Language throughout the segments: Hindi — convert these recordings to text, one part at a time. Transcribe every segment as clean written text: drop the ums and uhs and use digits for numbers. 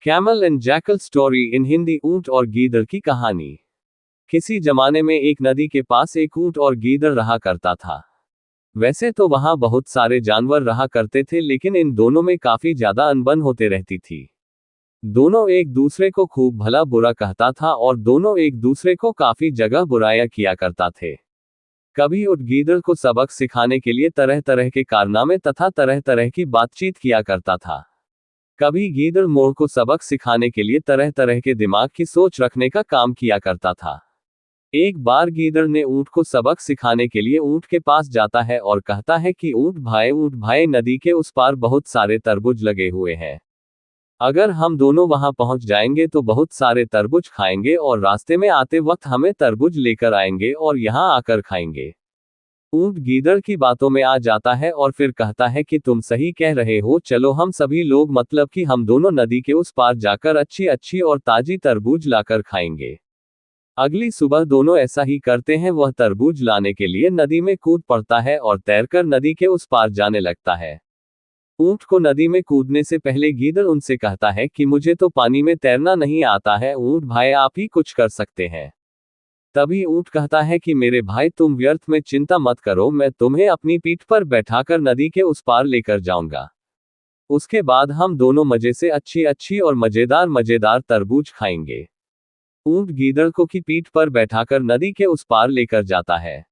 Camel and jackal story in Hindi. ऊंट और गीदड़ की कहानी। किसी जमाने में एक नदी के पास एक ऊंट और गीदड़ रहा करता था। वैसे तो वहां बहुत सारे जानवर रहा करते थे, लेकिन इन दोनों में काफी ज्यादा अनबन होते रहती थी। दोनों एक दूसरे को खूब भला बुरा कहता था और दोनों एक दूसरे को काफी जगह बुराया किया करता थे। कभी ऊंट गीदड़ को सबक सिखाने के लिए तरह तरह के कारनामे तथा तरह तरह की बातचीत किया करता था। कभी गीदड़ मोर को सबक सिखाने के लिए तरह तरह के दिमाग की सोच रखने का काम किया करता था। एक बार गीदड़ ने ऊंट को सबक सिखाने के लिए ऊंट के पास जाता है और कहता है कि ऊंट भाई, नदी के उस पार बहुत सारे तरबूज लगे हुए हैं। अगर हम दोनों वहां पहुंच जाएंगे तो बहुत सारे तरबूज खाएंगे और रास्ते में आते वक्त हमें तरबूज लेकर आएंगे और यहां आकर खाएंगे। ऊंट गीदड़ की बातों में आ जाता है और फिर कहता है कि तुम सही कह रहे हो, चलो हम सभी लोग मतलब कि हम दोनों नदी के उस पार जाकर अच्छी अच्छी और ताजी तरबूज लाकर खाएंगे। अगली सुबह दोनों ऐसा ही करते हैं। वह तरबूज लाने के लिए नदी में कूद पड़ता है और तैरकर नदी के उस पार जाने लगता है। ऊंट को नदी में कूदने से पहले गीदड़ उनसे कहता है कि मुझे तो पानी में तैरना नहीं आता है, ऊंट भाई आप ही कुछ कर सकते हैं। तभी ऊंट कहता है कि मेरे भाई तुम व्यर्थ में चिंता मत करो, मैं तुम्हें अपनी पीठ पर बैठाकर नदी के उस पार लेकर जाऊंगा। उसके बाद हम दोनों मजे से अच्छी अच्छी और मजेदार तरबूज खाएंगे। ऊंट गीदड़ को की पीठ पर बैठाकर नदी के उस पार लेकर जाता है।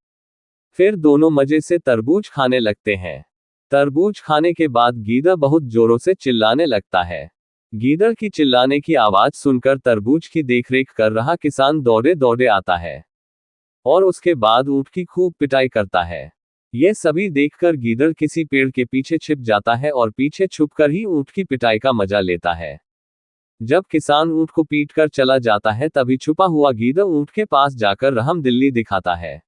फिर दोनों मजे से तरबूज खाने लगते हैं। तरबूज खाने के बाद गीदड़ बहुत जोरों से चिल्लाने लगता है। गीदड़ की चिल्लाने की आवाज सुनकर तरबूज की देखरेख कर रहा किसान दौड़े दौड़े आता है और उसके बाद ऊंट की खूब पिटाई करता है। यह सभी देखकर गीदड़ किसी पेड़ के पीछे छिप जाता है और पीछे छुपकर ही ऊंट की पिटाई का मजा लेता है। जब किसान ऊंट को पीटकर चला जाता है तभी छुपा हुआ गीदड़ ऊंट के पास जाकर रहमदिल्ली दिखाता है।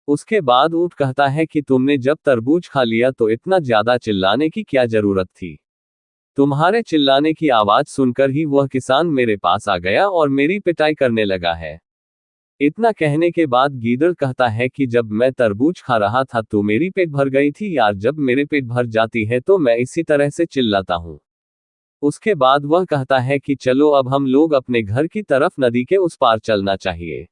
उसके बाद ऊंट कहता है कि तुमने जब तरबूज खा लिया तो इतना ज्यादा चिल्लाने की क्या जरूरत थी। तुम्हारे चिल्लाने की आवाज सुनकर ही वह किसान मेरे पास आ गया और मेरी पिटाई करने लगा है। इतना कहने के बाद गीदड़ कहता है कि जब मैं तरबूज खा रहा था तो मेरी पेट भर गई थी यार, जब मेरे पेट भर जाती है तो मैं इसी तरह से चिल्लाता हूँ। उसके बाद वह कहता है कि चलो अब हम लोग अपने घर की तरफ नदी के उस पार चलना चाहिए।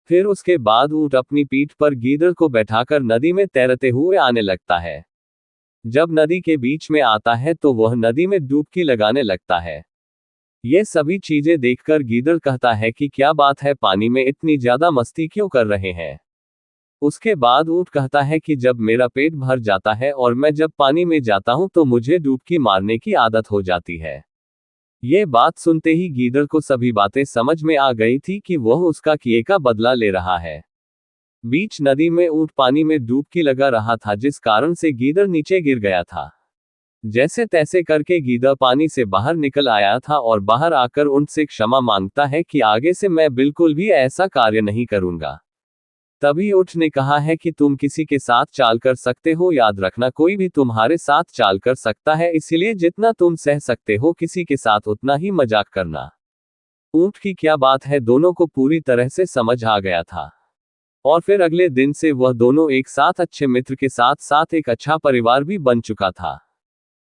फिर उसके बाद ऊंट अपनी पीठ पर गीदड़ को बैठाकर नदी में तैरते हुए आने लगता है। जब नदी के बीच में आता है तो वह नदी में डुबकी लगाने लगता है। ये सभी चीजें देखकर गीदड़ कहता है कि क्या बात है, पानी में इतनी ज्यादा मस्ती क्यों कर रहे हैं। उसके बाद ऊंट कहता है कि जब मेरा पेट भर जाता है और मैं जब पानी में जाता हूं तो मुझे डुबकी मारने की आदत हो जाती है। ये बात सुनते ही गीदड़ को सभी बातें समझ में आ गई थी कि वह उसका किए का बदला ले रहा है। बीच नदी में ऊंट पानी में डुबकी लगा रहा था, जिस कारण से गीदड़ नीचे गिर गया था। जैसे तैसे करके गीदड़ पानी से बाहर निकल आया था और बाहर आकर ऊंट से क्षमा मांगता है कि आगे से मैं बिल्कुल भी ऐसा कार्य नहीं करूंगा। तभी ऊंट ने कहा है कि तुम किसी के साथ चाल कर सकते हो, याद रखना कोई भी तुम्हारे साथ चाल कर सकता है, इसलिए जितना तुम सह सकते हो किसी के साथ उतना ही मजाक करना। ऊंट की क्या बात है, दोनों को पूरी तरह से समझ आ गया था और फिर अगले दिन से वह दोनों एक साथ अच्छे मित्र के साथ साथ एक अच्छा परिवार भी बन चुका था।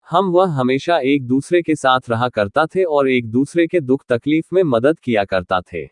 वह हमेशा एक दूसरे के साथ रहा करता थे और एक दूसरे के दुख तकलीफ में मदद किया करता थे।